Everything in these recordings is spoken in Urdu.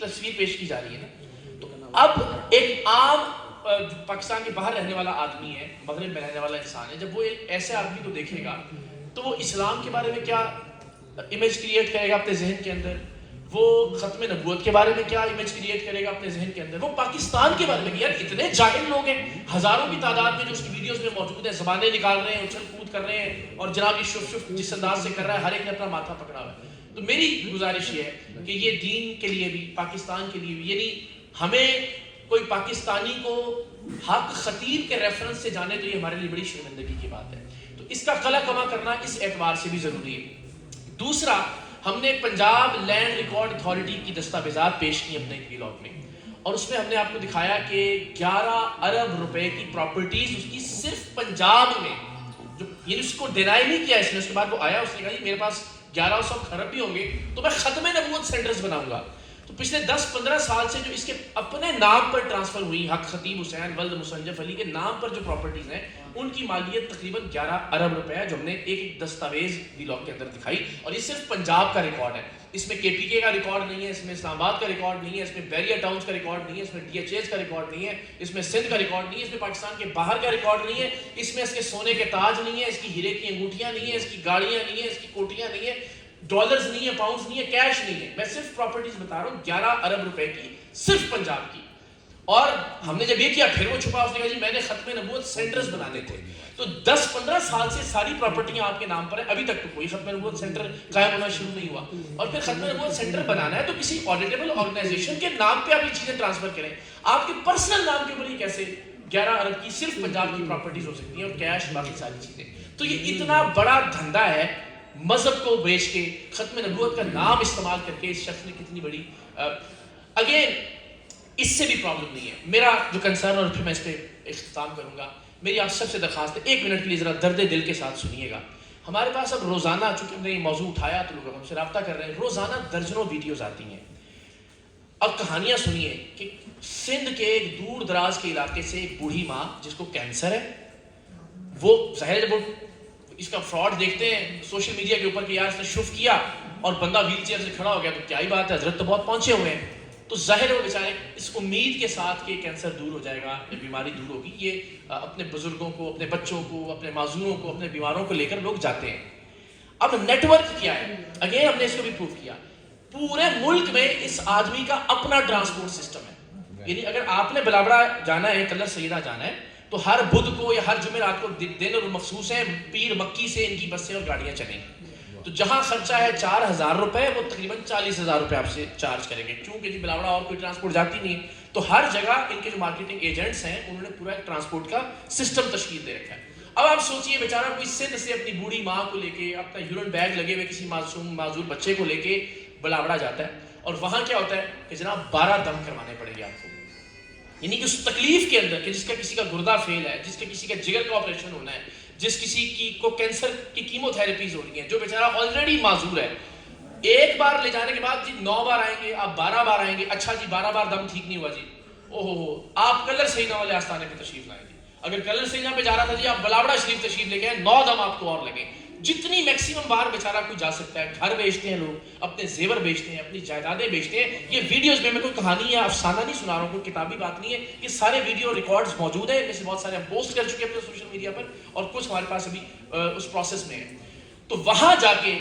تصویر پیش کی جا رہی ہے نا. تو اب ایک عام پاکستان کے باہر رہنے والا آدمی ہے, مغرب میں رہنے والا انسان ہے, جب وہ ایک ایسے آدمی کو دیکھے گا تو وہ اسلام کے بارے میں کیا امیج کریٹ کرے گا اپنے ذہن کے اندر, وہ ختم نبوت کے بارے میں کیا امیج کریٹ کرے گا اپنے ذہن کے اندر, وہ پاکستان کے بارے میں. یار اتنے جاہل لوگ ہیں ہزاروں کی تعداد میں جو اس کی ویڈیوز میں موجود ہیں, زبانیں نکال رہے ہیں, اچھل کود کر رہے ہیں, اور جناب یہ شف شف جس انداز سے کر رہا ہے, ہر ایک نے اپنا ماتھا پکڑا ہوا ہے. تو میری گزارش یہ ہے کہ یہ دین کے لیے بھی, پاکستان کے لیے بھی, یعنی ہمیں کوئی پاکستانی کو حق خطیب کے ریفرنس سے جانے تو یہ ہمارے لیے بڑی شرمندگی کی بات ہے. تو اس کا قلع کما کرنا اس اعتبار سے بھی ضروری ہے. دوسرا, ہم نے پنجاب لینڈ ریکارڈ اتھارٹی کی دستاویزات پیش کی اپنے ایک ولاگ میں, اور اس میں ہم نے آپ کو دکھایا کہ 11 ارب روپے کی پراپرٹیز اس کی صرف پنجاب میں, جو یعنی اس کو ڈینائی نہیں کیا اس نے. اس کے بعد وہ آیا, اس نے کہا جی میرے پاس 1100 کھرب بھی ہوں گے تو میں ختم نبوت سینٹرز بناؤں گا. تو پچھلے 10-15 سال سے جو اس کے اپنے نام پر ٹرانسفر ہوئی, حق خطیب حسین ولد مصنف علی کے نام پر جو پراپرٹیز ہیں, ان کی مالیت تقریباً 11 ارب روپے ہے, جو ہم نے ایک دستاویز ولاگ کے اندر دکھائی. اور یہ صرف پنجاب کا ریکارڈ ہے, اس میں کے پی کے کا ریکارڈ نہیں ہے, اس میں اسلام آباد کا ریکارڈ نہیں ہے, اس میں بیریا ٹاؤنز کا ریکارڈ نہیں ہے, اس میں ڈی ایچ ایز کا ریکارڈ نہیں ہے, اس میں سندھ کا ریکارڈ نہیں ہے, اس میں پاکستان کے باہر کا ریکارڈ نہیں ہے, اس میں اس کے سونے کے تاج نہیں ہے, اس کی ہیرے کی انگوٹھیاں نہیں ہیں, اس کی گاڑیاں نہیں ہیں, اس کی کوٹیاں نہیں ہیں, ڈالرز نہیں ہے, پاؤنڈز نہیں ہے, کیش نہیں ہے. میں صرف پراپرٹیز بتا رہا ہوں 11 ارب روپے کی, صرف پنجاب کی. اور ہم نے جب یہ کیا, پھر وہ چھپا, اس نے کہا جی میں نے ختم نبوت سینٹرز بنانے تھے. تو 10-15 سال سے ساری پراپرٹیاں آپ کے نام پر ہیں, ابھی تک تو کوئی ختم نبوت سینٹر قائم ہونا شروع نہیں ہوا. اور پھر ختم نبوت سینٹر بنانا ہے تو کسی آڈیٹیبل آرگنائزیشن کے نام پہ آپ یہ چیزیں ٹرانسفر کریں. آپ کے پرسنل نام کے اوپر یہ کیسے 11 ارب کی صرف پنجاب کی پراپرٹیز ہو سکتی ہیں, اور کیش باقی ساری چیزیں. تو یہ اتنا بڑا دھندا ہے, مذہب کو بیچ کے, ختم نبوت کا نام استعمال کر کے اس شخص نے کتنی بڑی. اگین اس سے بھی پرابلم نہیں ہے. میرا جو کنسرن, اور پھر میں اس پہ اختتام کروں گا, میری آپ سب سے درخواست ہے 1 منٹ کے لیے ذرا درد دل کے ساتھ سنیے گا. ہمارے پاس اب روزانہ, چونکہ ہم نے یہ موضوع اٹھایا تو لوگ ہم سے رابطہ کر رہے ہیں, روزانہ درجنوں ویڈیوز آتی ہیں. اب کہانیاں سنیے کہ سندھ کے ایک دور دراز کے علاقے سے ایک بوڑھی ماں جس کو کینسر ہے, وہ ظاہر جب وہ اس کا فراڈ دیکھتے ہیں سوشل میڈیا کے اوپر کہ یار اس نے شف کیا اور بندہ ویل چیئر سے کھڑا ہو گیا, تو کیا ہی بات ہے, حضرت تو بہت پہنچے ہوئے ہیں. تو ظاہر وہ بیچارے اس امید کے ساتھ کہ کینسر دور ہو جائے گا, یہ بیماری دور ہوگی, یہ اپنے بزرگوں کو, اپنے بچوں کو, اپنے معذوروں کو, اپنے بیماروں کو لے کر لوگ جاتے ہیں. اب نیٹ ورک کیا ہے, اگین ہم نے اس کو بھی پروف کیا, پورے ملک میں اس آدمی کا اپنا ٹرانسپورٹ سسٹم ہے. یعنی اگر آپ نے بلابڑا جانا ہے, کلر سیدہ جانا ہے, تو ہر بدھ کو یا ہر جمعرات کو دن اور مخصوص ہیں, پیر مکی سے ان کی بسیں اور گاڑیاں چلیں گی. تو جہاں خرچہ ہے 4,000 روپے, وہ تقریباً 40,000 روپے آپ سے چارج کریں گے, چونکہ جی بلاوڑا اور کوئی ٹرانسپورٹ جاتی نہیں ہے. تو ہر جگہ ان کے جو مارکیٹنگ ایجنٹس ہیں انہوں نے پورا ایک ٹرانسپورٹ کا سسٹم تشکیل دے رکھا ہے. اب آپ سوچئے بیچارہ کوئی سندھ سے اپنی بوڑھی ماں کو لے کے, اپنا یورین بیگ لگے ہوئے کسی معصوم معذور بچے کو لے کے بلاوڑا جاتا ہے, اور وہاں کیا ہوتا ہے کہ جناب 12 دم کروانے پڑیں گے آپ کو. یعنی کہ اس تکلیف کے اندر کہ جس کا کسی کا گردہ فیل ہے, جس کا کسی کا جگر کا آپریشن ہونا ہے, جس کسی کی کو کینسر کی کیمو تھراپیز ہو رہی ہیں, جو بیچارہ آلریڈی معذور ہے, ایک بار لے جانے کے بعد جی 9 بار آئیں گے, آپ 12 بار آئیں گے, اچھا جی 12 بار دم ٹھیک نہیں ہوا جی, اوہو آپ کلر سینا والے آستانے پہ تشریف لائیں جی. اگر کلر سینا پہ جا رہا تھا جی, آپ بلاوڑا شریف تشریف لے گئے, 9 دم آپ کو اور لگے. جتنی میکسیمم بار بیچارہ کوئی جا سکتا ہے. گھر بیچتے ہیں لوگ, اپنے زیور بیچتے ہیں, اپنی جائیدادیں بیچتے ہیں. یہ ویڈیوز میں کوئی کہانی یا افسانہ نہیں سنا رہا ہوں, کوئی کتابی بات نہیں ہے, یہ سارے ویڈیو ریکارڈز موجود ہیں. ان میں سے بہت سارے ہم پوسٹ کر چکے ہیں اپنے سوشل میڈیا پر, اور کچھ ہمارے پاس ابھی اس پروسیس میں ہے. تو وہاں جا کے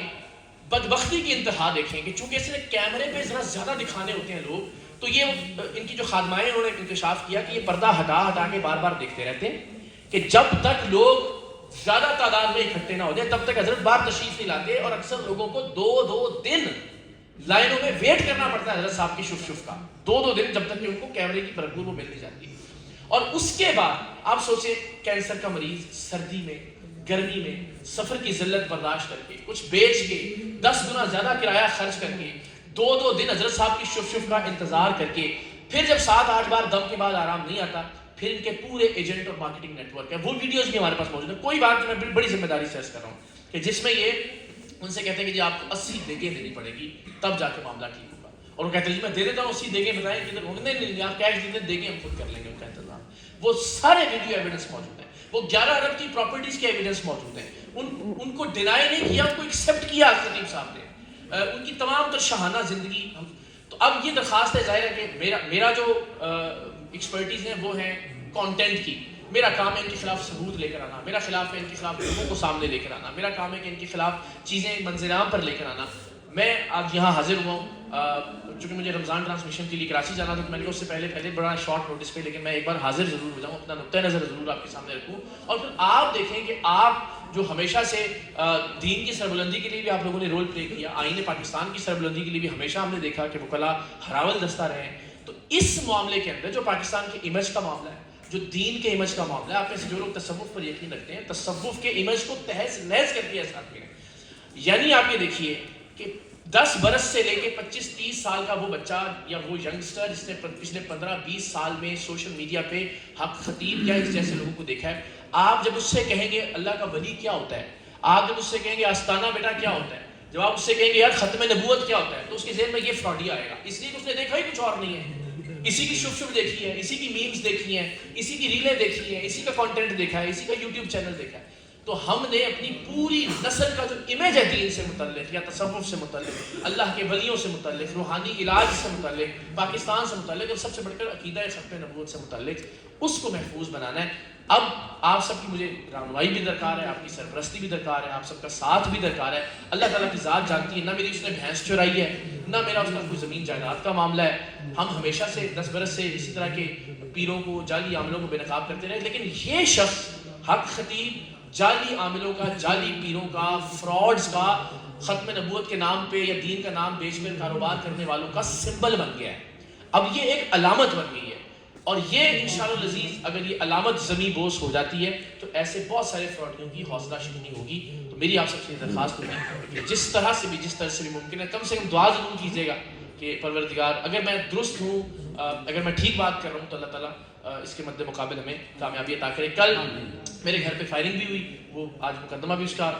بدبختی کی انتہا دیکھیں کہ چونکہ اس نے کیمرے پہ ذرا زیادہ دکھانے ہوتے ہیں لوگ, تو یہ ان کی جو خادمائیں انہوں نے انکشاف کیا کہ یہ پردہ ہٹا کے بار بار دیکھتے رہتے ہیں کہ جب تک لوگ زیادہ تعداد میں اکٹھے نہ ہو جائے تب تک حضرت بار تشریف نہیں لاتے. اور اکثر لوگوں کو 2 دن لائنوں میں ویٹ کرنا پڑتا ہے حضرت صاحب کی شف کا, 2 دن, جب تک کہ ان کو کیمرے کی بھرپور وہ مل نہیں جاتی. اور اس کے بعد آپ سوچیں کینسر کا مریض سردی میں, گرمی میں, سفر کی ذلت برداشت کر کے, کچھ بیچ کے, 10 گنا زیادہ کرایہ خرچ کر کے, 2 دن حضرت صاحب کی شف کا انتظار کر کے, پھر جب 7-8 بار دم کے بعد آرام نہیں آتا, پھر ان کے پورے ایجنٹ اور مارکیٹنگ نیٹ ورک ہے. وہ ویڈیوز بھی ہمارے پاس موجود ہیں. کوئی بات جو میں بڑی ذمہ داری سے عرض کر رہا ہوں کہ جس میں یہ ان سے کہتے ہیں کہ جی آپ کو 80 دیگیں دینی پڑے گی تب جا کے معاملہ ٹھیک ہوگا, اور وہ کہتے ہیں جی میں دے دیتا ہوں 80 دیگیں, بتائیں کہ نہیں آپ کیش دے دیں, دیگیں ہم خود کر لیں گے ان کا انتظام. وہ سارے ویڈیو ایویڈنس موجود ہیں, وہ 11 ارب کی پراپرٹیز کے ایویڈنس موجود ہیں. ان کو ڈینائی نہیں کیا, ان کو ایکسیپٹ کیا خطیب صاحب نے, ان کی تمام تر شاہانہ زندگی. تو اب یہ درخواست ہے، ظاہر ہے کہ میرا جو ایکسپرٹیز ہیں وہ ہیں کانٹینٹ کی. میرا کام ہے ان کے خلاف ثبوت لے کر آنا، میرا خلاف ہے ان کے خلاف لوگوں کو سامنے لے کر آنا، میرا کام ہے کہ ان کے خلاف چیزیں منظر عام پر لے کر آنا. میں آج یہاں حاضر ہوا ہوں چونکہ مجھے رمضان ٹرانسمیشن کے لیے کراچی جانا تھا، تو میں نے اس سے پہلے بڑا شارٹ نوٹس پہ، لیکن میں ایک بار حاضر ضرور ہو جاؤں، اپنا نقطہ نظر ضرور آپ کے سامنے رکھوں. اور پھر آپ دیکھیں کہ آپ جو ہمیشہ سے دین کی سربلندی کے لیے بھی آپ لوگوں نے رول پلے کیا، آئین پاکستان کی سربلندی کے لیے بھی ہمیشہ ہم نے دیکھا کہ وکلا ہراول دستہ رہے ہیں. تو اس معاملے کے اندر جو پاکستان کے امیج کا معاملہ ہے، جو دین کے امیج کا معاملہ ہے، آپ میں سے جو لوگ تصوف پر یقین رکھتے ہیں، تصوف کے امیج کو تہز نہز کر دیا اس آدمی نے. یعنی آپ یہ دیکھیے کہ 10 برس سے لے کے 25-30 سال کا وہ بچہ یا وہ ینگسٹر جس نے پچھلے 15-20 سال میں سوشل میڈیا پہ حق خطیب یا اس جیسے لوگوں کو دیکھا ہے، آپ جب اس سے کہیں گے اللہ کا ولی کیا ہوتا ہے، آپ جب اس سے کہیں گے آستانہ بیٹا کیا ہوتا ہے، جب آپ اس سے کہیں گے یار ختم نبوت کیا ہوتا ہے، تو اس کے ذہن میں یہ فراڈی آئے گا، اس لیے کہ اس نے دیکھا ہی کچھ اور نہیں ہے. اسی کی شب دیکھی ہے، اسی کی میمز دیکھی ہیں، اسی کی ریلیں دیکھی ہیں، اسی کا کانٹینٹ دیکھا ہے، اسی کا یوٹیوب چینل دیکھا ہے. تو ہم نے اپنی پوری نسل کا جو امیج ہے دین سے متعلق یا تصوف سے متعلق، اللہ کے ولیوں سے متعلق، روحانی علاج سے متعلق، پاکستان سے متعلق اور سب سے بڑھ کر عقیدہ ختم نبوت سے متعلق، اس کو محفوظ بنانا ہے. اب آپ سب کی مجھے رہنمائی بھی درکار ہے، آپ کی سرپرستی بھی درکار ہے، آپ سب کا ساتھ بھی درکار ہے. اللہ تعالیٰ کی ذات جانتی ہے، نہ میری اس نے بھینس چرائی ہے، نہ میرا اس کا کوئی زمین جائیداد کا معاملہ ہے. ہم ہمیشہ سے 10 برس سے اسی طرح کے پیروں کو، جعلی عاملوں کو بے نقاب کرتے رہے، لیکن یہ شخص حق خطیب جعلی عاملوں کا، جعلی پیروں کا، فراڈز کا، ختم نبوت کے نام پہ یا دین کا نام بیچ کر کاروبار کرنے والوں کا سمبل بن گیا ہے. اب یہ ایک علامت بن گئی ہے، اور یہ انشاءاللہ العزیز اگر یہ علامت زمیں بوس ہو جاتی ہے تو ایسے بہت سارے فراڈیوں کی حوصلہ شکنی ہوگی. تو میری آپ سب سے درخواست ہوگی کہ جس طرح سے بھی ممکن ہے کم سے کم دعا ضرور کیجیے گا کہ پروردگار اگر میں درست ہوں، اگر میں ٹھیک بات کر رہا ہوں تو اللہ تعالیٰ اس کے مد مقابل ہمیں کامیابی عطا کرے. کل میرے گھر پہ فائرنگ بھی ہوئی، وہ آج مقدمہ بھی اس کا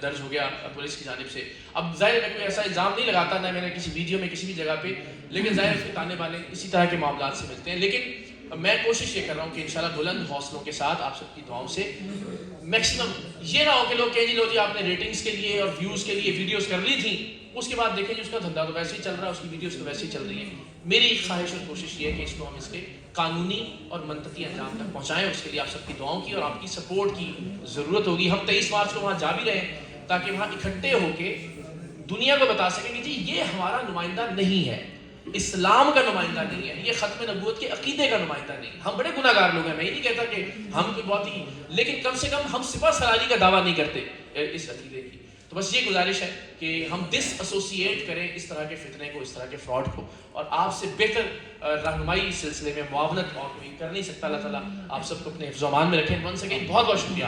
درج ہو گیا پولیس کی جانب سے. اب ظاہر میں کوئی ایسا الزام نہیں لگاتا، نہ میں نے کسی ویڈیو میں کسی بھی جگہ پہ، لیکن ظاہر اس کے تانے بانے اسی طرح کے معاملات سے ملتے ہیں. لیکن میں کوشش یہ کر رہا ہوں کہ انشاءاللہ بلند حوصلوں کے ساتھ آپ سب کی دعاؤں سے میکسیمم یہ نہ ہو کہ لوگ کہیں جی لو جی آپ نے ریٹنگز کے لیے اور ویوز کے لیے ویڈیوز کر لی تھیں، اس کے بعد دیکھیں جی اس کا دھندا تو ویسے ہی چل رہا ہے، اس کی ویڈیوز تو ویسے ہی چل رہی ہیں. میری خواہش اور کوشش یہ ہے کہ اس کو ہم اس کے قانونی اور منطقی انجام تک پہنچائیں. اس کے لیے آپ سب کی دعاؤں کی اور آپ کی سپورٹ کی ضرورت ہوگی. ہم 23 مارچ کو وہاں جا بھی رہے ہیں تاکہ وہاں اکٹھے ہو کے دنیا کو بتا سکیں کہ جی یہ ہمارا نمائندہ نہیں ہے، اسلام کا نمائندہ نہیں ہے، یہ ختم نبوت کے عقیدے کا نمائندہ نہیں. ہم بڑے گناہ گار لوگ ہیں، میں یہ نہیں کہتا کہ ہم کوئی بہت ہی، لیکن کم سے کم ہم سپہ سالاری کا دعویٰ نہیں کرتے اس عقیدے کی. تو بس یہ گزارش ہے کہ ہم ڈس ایسوسیٹ کریں اس طرح کے فتنے کو، اس طرح کے فراڈ کو، اور آپ سے بہتر رہنمائی اس سلسلے میں معاونت اور کوئی کر نہیں سکتا. اللہ تعالیٰ آپ سب کو اپنے حفظ و امان میں رکھیں. ونس اگین بہت بہت شکریہ.